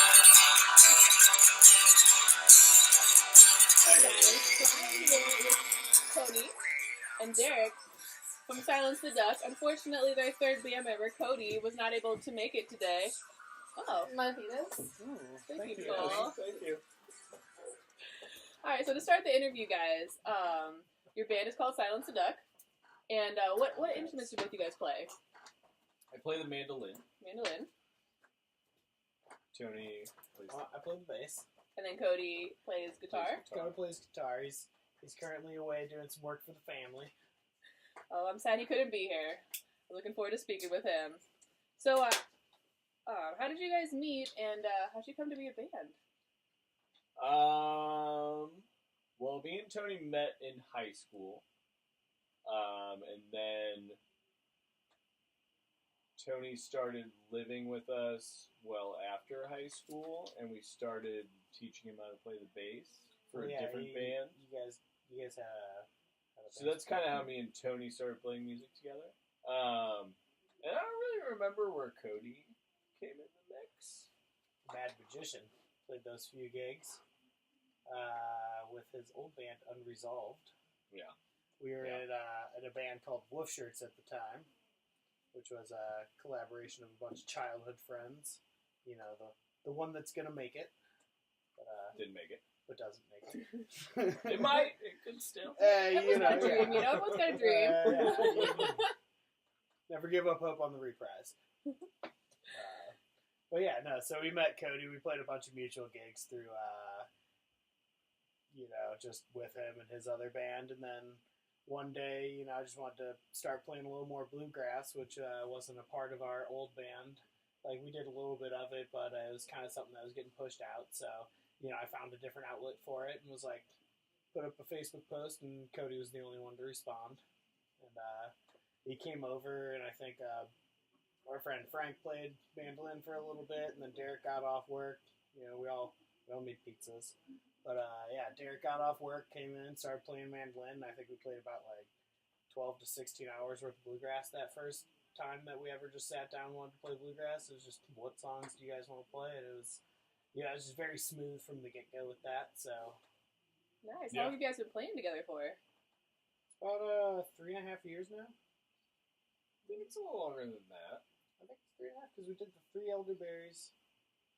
Hey guys, so I'm here with Cody and Derek from Silence the Duck. Unfortunately, their third band member, Cody, was not able to make it today. Oh. My penis. Thank you, Paul. Thank you. Alright, so to start the interview, guys, your band is called Silence the Duck. And what instruments do both you guys play? I play the mandolin. Mandolin. Tony plays I play the bass. And then Cody plays guitar. Cody plays guitar. He's currently away doing some work for the family. Oh, I'm sad he couldn't be here. I'm looking forward to speaking with him. So, how did you guys meet, and how'd you come to be a band? Well, me and Tony met in high school. And then Tony started living with us well after high school, and we started teaching him how to play the bass for a different band. You guys had a So that's kind of how me and Tony started playing music together. And I don't really remember where Cody came in the mix. Mad Magician played those few gigs with his old band Unresolved. Yeah. We were in a band called Wolf Shirts at the time, which was a collaboration of a bunch of childhood friends. You know, the one that's gonna make it, but Didn't make it. but doesn't make it. It might. It could still. Everyone's got a dream, you know? Everyone's got a dream. Never give up hope on the reprise. But yeah, no, so we met Cody. We played a bunch of mutual gigs through, just with him and his other band. And then one day, I just wanted to start playing a little more bluegrass, which wasn't a part of our old band. Like, we did a little bit of it, but it was kind of something that was getting pushed out. So, I found a different outlet for it and was like, put up a Facebook post, and Cody was the only one to respond. And he came over, and I think our friend Frank played mandolin for a little bit, and then Derek got off work. We all made pizzas. But, Derek got off work, came in, started playing mandolin. I think we played about, 12 to 16 hours worth of bluegrass that first time that we ever just sat down and wanted to play bluegrass. It was just, what songs do you guys want to play? And it was just very smooth from the get-go with that, so. Nice. How long have you guys been playing together for? About 3.5 years now. I think it's a little longer than that. I think it's 3.5 because we did the 3 elderberries.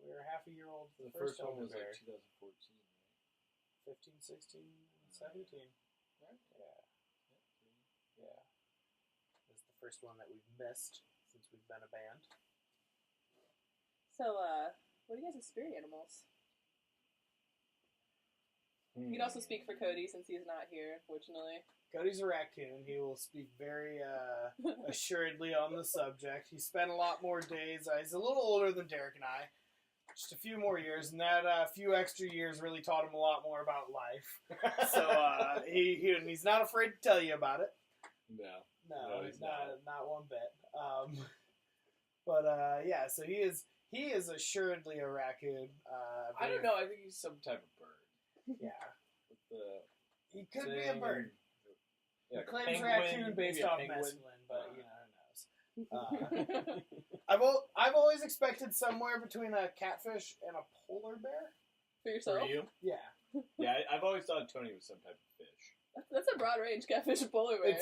We were half a year old for The first one was elderberry. 2014, right? 15, 16, 17. Right? Yeah. It was the first one that we've missed since we've been a band. So, what are you guys' spirit animals? You can also speak for Cody since he's not here, unfortunately. Cody's a raccoon. He will speak very assuredly on the subject. He spent a lot more days. He's a little older than Derek and I. Just a few more years, and that few extra years really taught him a lot more about life. So he's not afraid to tell you about it. No, he's not one bit. So he is assuredly a raccoon. I don't know. I think he's some type of bird. Yeah, he could be a bird. Yeah, He claims raccoon based off mescaline, but who knows? I've always expected somewhere between a catfish and a polar bear. For yourself? For you? Yeah. Yeah, I've always thought Tony was some type of fish. That's a broad range, catfish and polar bear.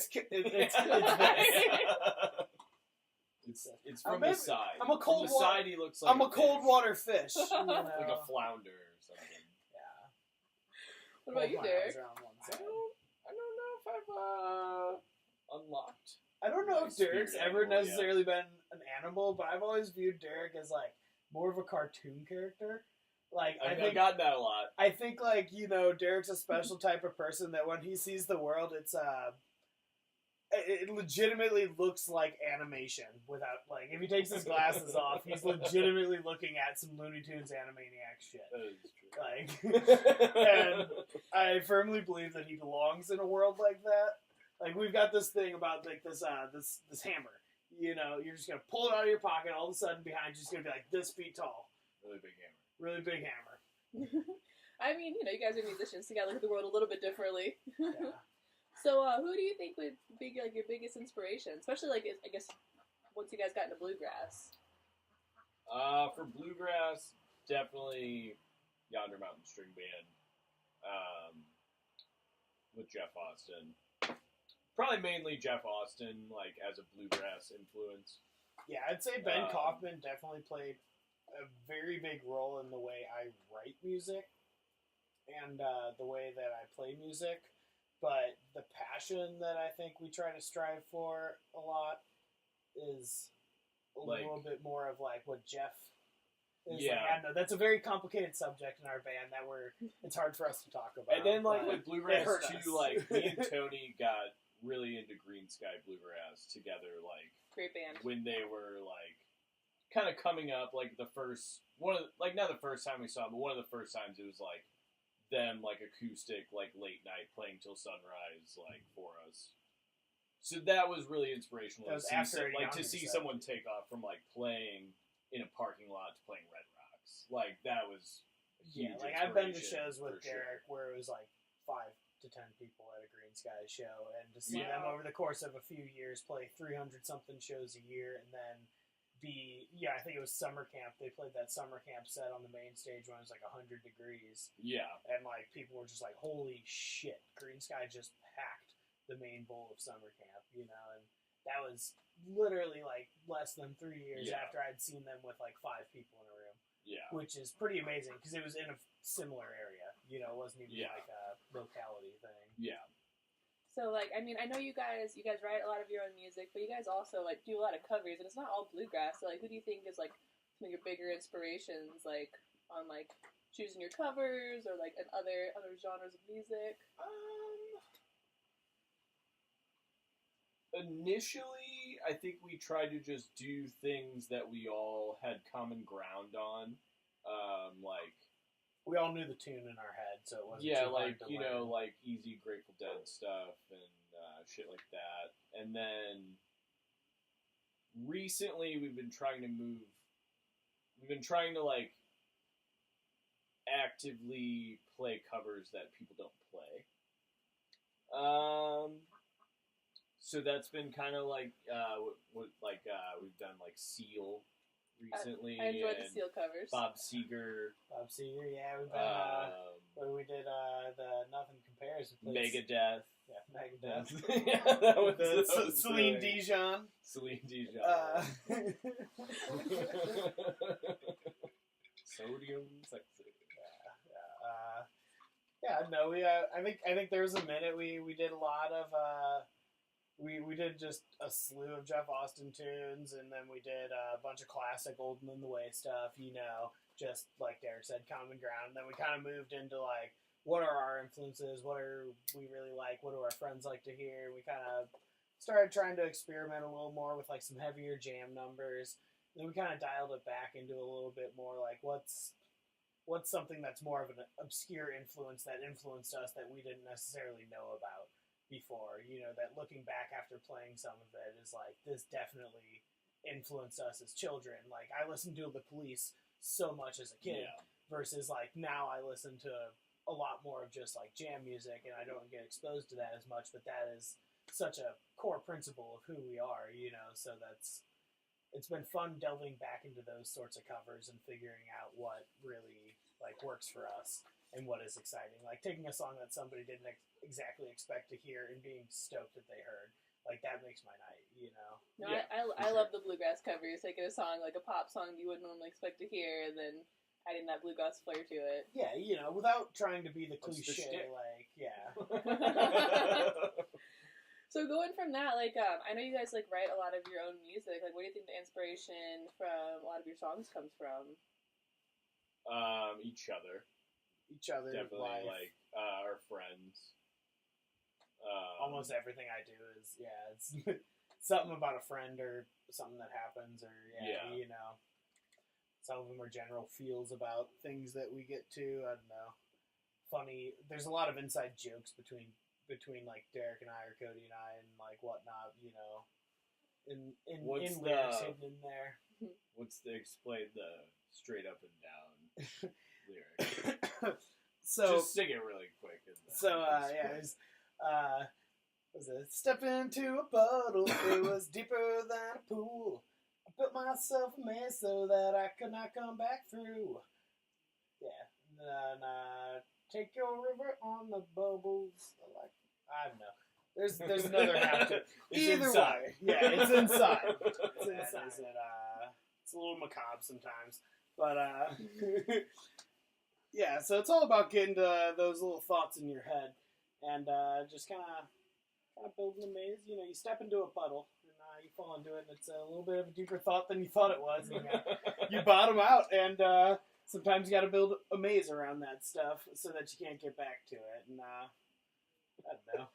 It's from the side. I'm a cold from the side, he looks like I'm a cold water fish. like a flounder or something. Yeah. What about you, Derek? I don't know if I've unlocked. I don't know if Derek's Spirit ever animal, necessarily been an animal, but I've always viewed Derek as more of a cartoon character. I've gotten that a lot. I think Derek's a special type of person that when he sees the world, it legitimately looks like animation without if he takes his glasses off, he's legitimately looking at some Looney Tunes Animaniac shit. That is true. And I firmly believe that he belongs in a world like that. We've got this thing about this hammer. You're just gonna pull it out of your pocket. All of a sudden, behind you, it's gonna be this feet tall. Really big hammer. Really big hammer. I mean, you guys are musicians, so you gotta look at the world a little bit differently. Yeah. So, who do you think would be your biggest inspiration, especially I guess once you guys got into bluegrass? For bluegrass, definitely Yonder Mountain String Band with Jeff Austin. Probably mainly Jeff Austin, like, as a bluegrass influence. Yeah, I'd say Ben Kaufman definitely played a very big role in the way I write music and the way that I play music. But the passion that I think we try to strive for a lot is a little bit more of like what Jeff is. Yeah. Like, I know that's a very complicated subject in our band that it's hard for us to talk about. And then, like, but with bluegrass, it hurt too, us. like, me and Tony got really into Green Sky Bluegrass together, like, Great band. when they were, like, kind of coming up, like, not the first time we saw them, but one of the first times it was, like, them, like, acoustic, like, late night playing till sunrise, like, for us. So that was really inspirational. That was to see someone take off from, like, playing in a parking lot to playing Red Rocks. Like, that was a huge like, I've been to inspiration, shows with for sure. Derek where it was like 5 to 10 people at a Green Sky show, and to see Yeah. them over the course of a few years play 300-something shows a year, and then I think it was summer camp. They played that summer camp set on the main stage when it was like 100 degrees, Yeah. and like people were just like, "Holy shit!" Green Sky just packed the main bowl of summer camp, and that was literally like less than 3 years Yeah. after I'd seen them with like 5 people in a room. Yeah. Which is pretty amazing because it was in a similar area. It wasn't even Yeah. like a locality thing. Yeah. So, like, I mean, I know you guys write a lot of your own music, but you guys also, like, do a lot of covers, and it's not all bluegrass. So, like, who do you think is, like, some of your bigger inspirations, like, on, like, choosing your covers or, like, in other genres of music? Initially, I think we tried to just do things that we all had common ground on. Like, We all knew the tune in our head, so it wasn't yeah, too like, hard to learn. like easy Grateful Dead stuff and shit like that. And then recently we've been trying to like actively play covers that people don't play. So that's been kind of like we've done like Seal recently. I enjoyed the and Seal covers. Bob Seger. Bob Seger, yeah, we've done. We did the Nothing Compares. We played Megadeth. Yeah, Megadeth. Yeah, that was Celine Dion. Celine Dion. Sodium Sexy. I think there was a minute we did a lot of we did just a slew of Jeff Austin tunes, and then we did a bunch of classic Olden in the Way stuff, just like Derek said, common ground. And then we kind of moved into like, what are our influences? What are we really like? What do our friends like to hear? We kind of started trying to experiment a little more with like some heavier jam numbers. And then we kind of dialed it back into a little bit more like what's something that's more of an obscure influence that influenced us that we didn't necessarily know about before. That looking back after playing some of it is like, this definitely influenced us as children. Like, I listened to The Police so much as a kid versus like now I listen to a lot more of just like jam music, and I don't get exposed to that as much, but that is such a core principle of who we are, so it's been fun delving back into those sorts of covers and figuring out what really like works for us and what is exciting. Like taking a song that somebody didn't exactly expect to hear and being stoked that they heard. Like, that makes my night, No, Yeah, I love the bluegrass covers. Taking a song, like a pop song you wouldn't normally expect to hear, and then adding that bluegrass flair to it. Yeah, without trying to be the That's the cliche, shtick. like, yeah. So going from that, like, I know you guys, like, write a lot of your own music. Like, where do you think the inspiration from a lot of your songs comes from? Each other. Each other, Definitely, life. like, our friends. Almost everything I do is, it's something about a friend or something that happens, or, some of them are general feels about things that we get to. I don't know. Funny. There's a lot of inside jokes between like Derek and I, or Cody and I, and like whatnot, in lyrics hidden in there. Explain the straight up and down lyric? So just sing it really quick. Was it step into a puddle? It was deeper than a pool. I built myself a maze so that I could not come back through. Yeah. And then take your river on the bubbles. I don't know. There's another half to it. It's Either inside. way, yeah, it's inside. It's That inside. is It's a little macabre sometimes, but yeah. So it's all about getting to those little thoughts in your head, and just kind of building a maze. You know, you step into a puddle and you fall into it, and it's a little bit of a deeper thought than you thought it was. And, you bottom out, and sometimes you got to build a maze around that stuff so that you can't get back to it. And I don't know.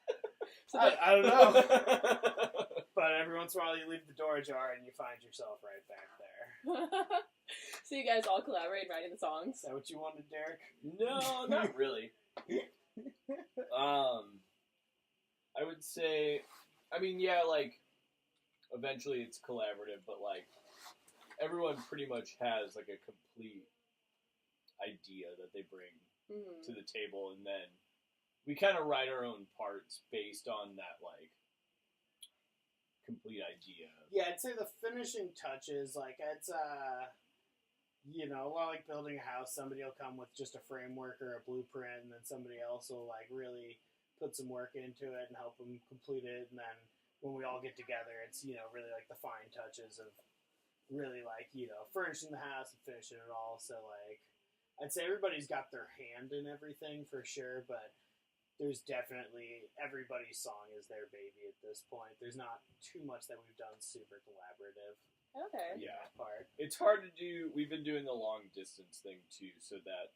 So I don't know. But every once in a while you leave the door ajar and you find yourself right back there. so you guys all collaborate in writing the songs? Is that what you wanted, Derek? No, not really. I would say, I mean, yeah, like, eventually it's collaborative, but, like, everyone pretty much has, like, a complete idea that they bring Mm-hmm. to the table, and then we kind of write our own parts based on that, like, complete idea. Yeah, I'd say the finishing touches, like, it's, you know, a lot like building a house. Somebody will come with just a framework or a blueprint, and then somebody else will, like, really put some work into it and help them complete it, and then when we all get together, it's, you know, really, like, the fine touches of really, like, you know, furnishing the house and finishing it all, so, like, I'd say everybody's got their hand in everything for sure, but there's definitely, everybody's song is their baby at this point. There's not too much that we've done super collaborative. Okay. Yeah. That part. It's hard to do. We've been doing the long distance thing too, so that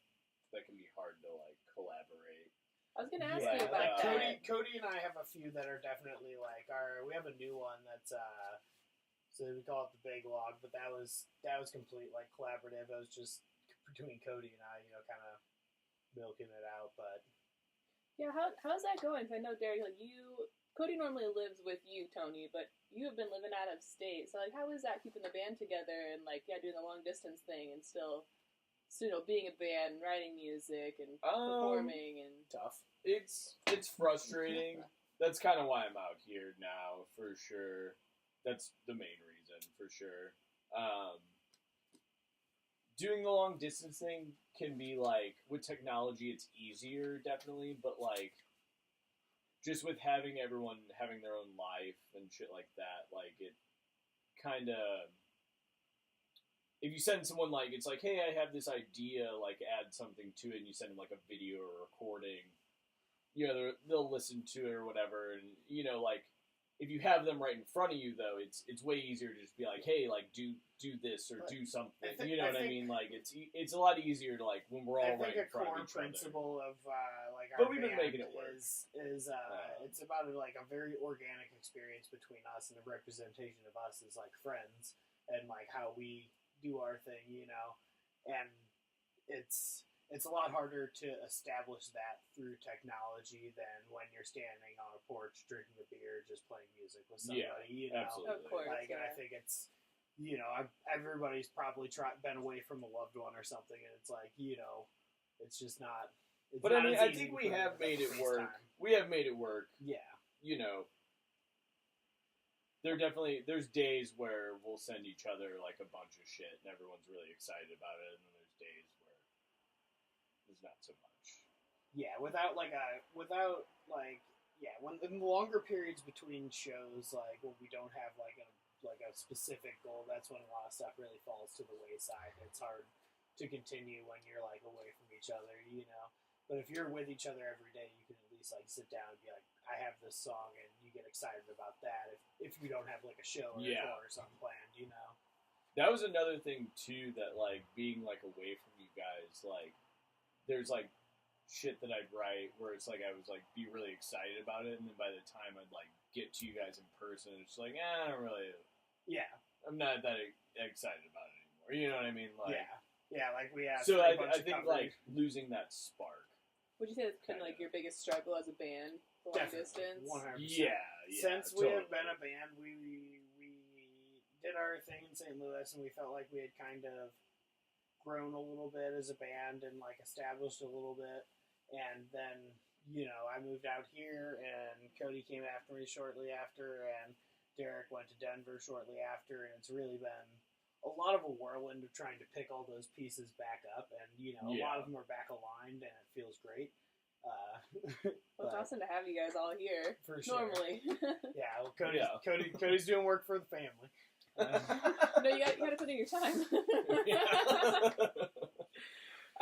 can be hard to, like, collaborate. I was gonna ask Yeah, you about like that. Cody and I have a few that are definitely like we have a new one that's so we call it the Big Log, but that was complete like collaborative. It was just between Cody and I, you know, kind of milking it out, but Yeah, how's that going? 'Cause I know Derek, like Cody normally lives with you, Tony, but you have been living out of state. So like, how is that keeping the band together and like doing the long distance thing and still you know, being a band, writing music and performing and tough. It's frustrating. That's kind of why I'm out here now, for sure. That's the main reason, for sure. Doing the long distance thing can be, like, with technology, it's easier, definitely, but, like, just with having everyone having their own life and shit like that, like, it kind of... If you send someone, like, it's like, hey, I have this idea, like, add something to it, and you send them, like, a video or a recording, you know, they'll listen to it or whatever, and, you know, like, if you have them right in front of you, though, it's way easier to just be like, hey, like, do this or do something, you know what I mean? Like, it's a lot easier to, like, when we're all right in front of each other. I think a core principle of, like, our But we've been band making it work. is it's about, like, a very organic experience between us, and a representation of us as, like, friends, and, like, how we do our thing, you know, and it's a lot harder to establish that through technology than when you're standing on a porch drinking a beer, just playing music with somebody, you know. Absolutely. of course. Like, and I think it's, you know, everybody's probably been away from a loved one or something, and it's like, you know, it's just not. It's But, not I mean, as I easy think to we put have it made over it work. FaceTime. We have made it work, Yeah. you know. There's days where we'll send each other, like, a bunch of shit, and everyone's really excited about it, and then there's days where there's not so much. Yeah, without when in the longer periods between shows, like when we don't have like a specific goal, that's when a lot of stuff really falls to the wayside. It's hard to continue when you're like away from each other, you know. But if you're with each other every day, you can at least like sit down and be like, I have this song, and you get excited about that. If you don't have like a show or a tour or something planned, you know. That was another thing too, that like being like away from you guys, like there's like shit that I'd write where it's like I was like be really excited about it, and then by the time I'd like get to you guys in person, it's like I don't really, I'm not that excited about it anymore. You know what I mean? Like, yeah, like we have. So I think like losing that spark. Would you say that's been like your biggest struggle as a band, the long distance? 100%. Yeah. Since we have been a band, we did our thing in St. Louis, and we felt like we had kind of grown a little bit as a band and like established a little bit. And then, you know, I moved out here, and Cody came after me shortly after, and Derek went to Denver shortly after, and it's really been a lot of a whirlwind of trying to pick all those pieces back up, and a lot of them are back aligned, and it feels great. Well, it's awesome to have you guys all here. For sure. Normally. Yeah, well, Cody's doing work for the family. No, you got to put in your time.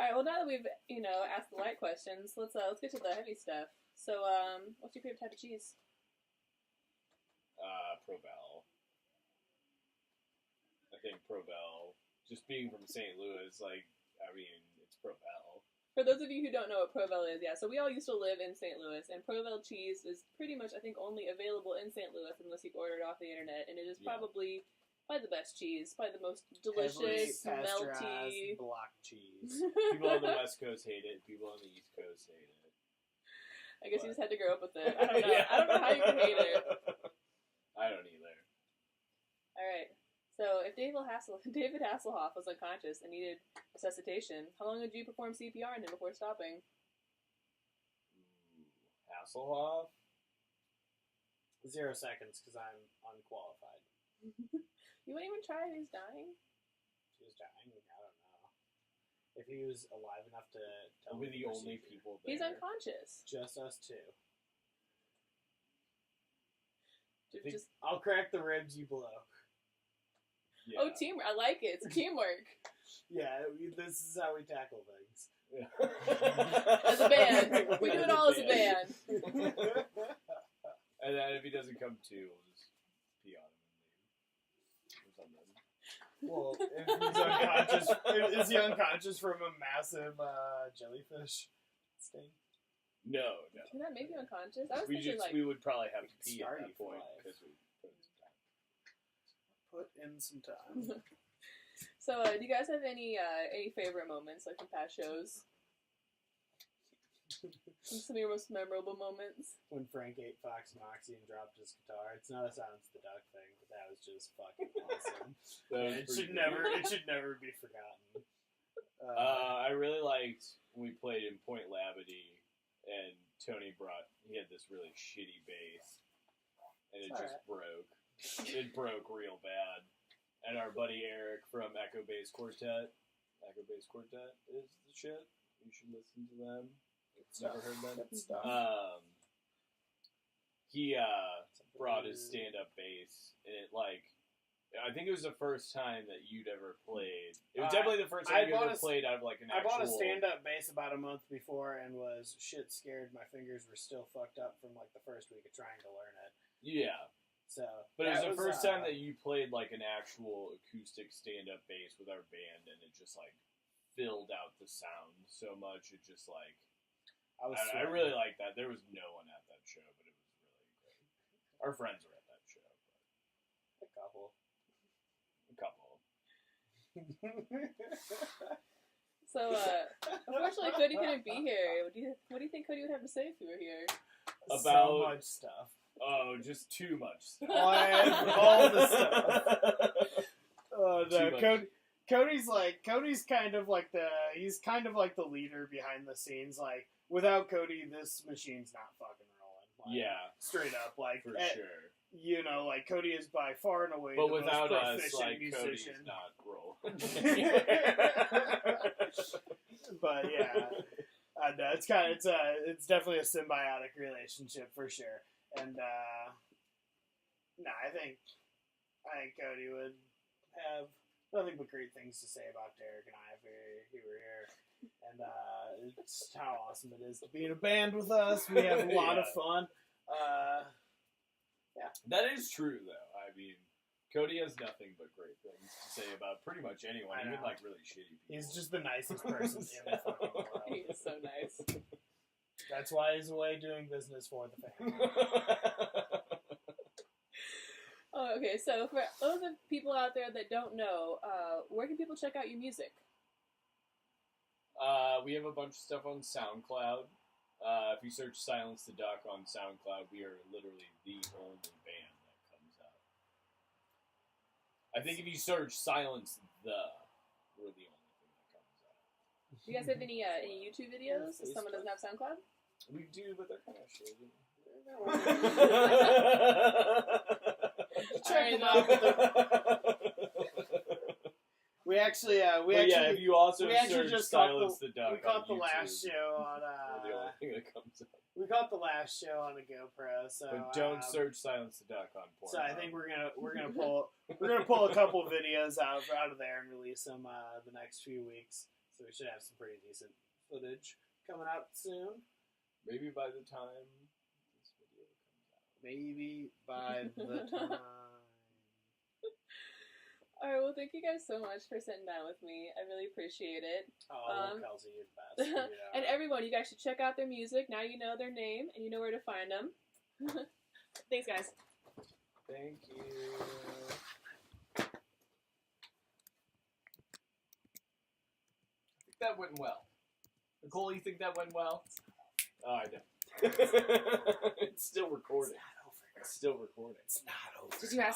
All right. Well, now that we've asked the light questions, let's get to the heavy stuff. So, what's your favorite type of cheese? Provel. I think Provel. Just being from St. Louis, it's Provel. For those of you who don't know what Provel is, so we all used to live in St. Louis, and Provel cheese is pretty much, I think, only available in St. Louis unless you order it off the internet, and it is probably the best cheese, probably the most delicious, melty block cheese. People on the West Coast hate it. People on the East Coast hate it. I guess you just had to grow up with it. I don't know. I don't know how you can hate it. I don't either. All right. So, if David Hasselhoff was unconscious and needed resuscitation, how long would you perform CPR on him before stopping? Hasselhoff? 0 seconds, because I'm unqualified. You wouldn't even try if he's dying? If he was dying? I don't know. If he was alive enough to tell We're me the only people there. He's unconscious. Just us two. I'll crack the ribs, you blow. Yeah. Oh, teamwork. I like it. It's teamwork. Yeah, this is how we tackle things. Yeah. As a band. We do it all as a band. And then if he doesn't come to, we'll just pee on him and leave. Or something. Well, if he's unconscious, is he unconscious from a massive jellyfish sting? No. Can that make you unconscious? I was We thinking we would probably have to pee at start that you point for because we Put in some time. So, do you guys have any favorite moments, like from past shows? Some of your most memorable moments? When Frank ate Fox Moxie and dropped his guitar. It's not a Silence the Duck thing, but that was just fucking awesome. That was It should never be forgotten. I really liked when we played in Point Labadee, and Tony he had this really shitty bass, and it just broke. It broke real bad. And our buddy Eric from Echo Bass Quartet is the shit. You should listen to them. Never heard them. Good stuff. He brought his stand-up bass, and I think it was the first time that you'd ever played. It was definitely the first time you ever played out of an actual... I bought a stand-up bass about a month before and was shit scared. My fingers were still fucked up from the first week of trying to learn it. Yeah. So, but it was the first time that you played an actual acoustic stand-up bass with our band, and it just filled out the sound so much. It just I really liked that. There was no one at that show, but it was really great. Our friends were at that show. A couple. So, unfortunately, Cody couldn't be here. What do you think Cody would have to say if he were here? About so much stuff. Oh, just too much stuff. All the stuff. Oh no, Cody's kind of like the leader behind the scenes. Without Cody, this machine's not fucking rolling. Straight up, for sure. Cody is by far and away but the without most us, proficient Cody's musician. not rolling. But yeah, it's definitely a symbiotic relationship for sure. And I think Cody would have nothing but great things to say about Derek and I if he were here. And it's how awesome it is to be in a band with us. We have a lot of fun. Yeah, that is true though. I mean, Cody has nothing but great things to say about pretty much anyone, even really shitty people. He's just the nicest person in the fucking world. He is so nice. That's why he's away doing business for the family. Oh, okay. So for those of people out there that don't know, where can people check out your music? We have a bunch of stuff on SoundCloud. If you search Silence the Duck on SoundCloud, we are literally the only band that comes out. I think if you search Silence we're the only thing that comes out. Do you guys have any YouTube videos if someone doesn't have SoundCloud? We do, but they're kind of shitty. Check them out. We actually, if you also we actually search just caught Silence the Duck we caught on the last YouTube, show on we're the only thing that comes up. we caught the last show on a GoPro. So But don't search Silence the Duck on Pornhub. So I think we're gonna pull a couple videos out of there and release them the next few weeks. So we should have some pretty decent footage coming out soon. maybe by the time this video comes out. Maybe by the time. Alright, well, thank you guys so much for sitting down with me. I really appreciate it. Oh, Kelsey, you're the best. Yeah. And everyone, you guys should check out their music. Now you know their name and you know where to find them. Thanks, guys. Thank you. I think that went well. Nicole, you think that went well? Oh, I don't. It's still recording. It's not over. It's still recording. It's not over. Did you ask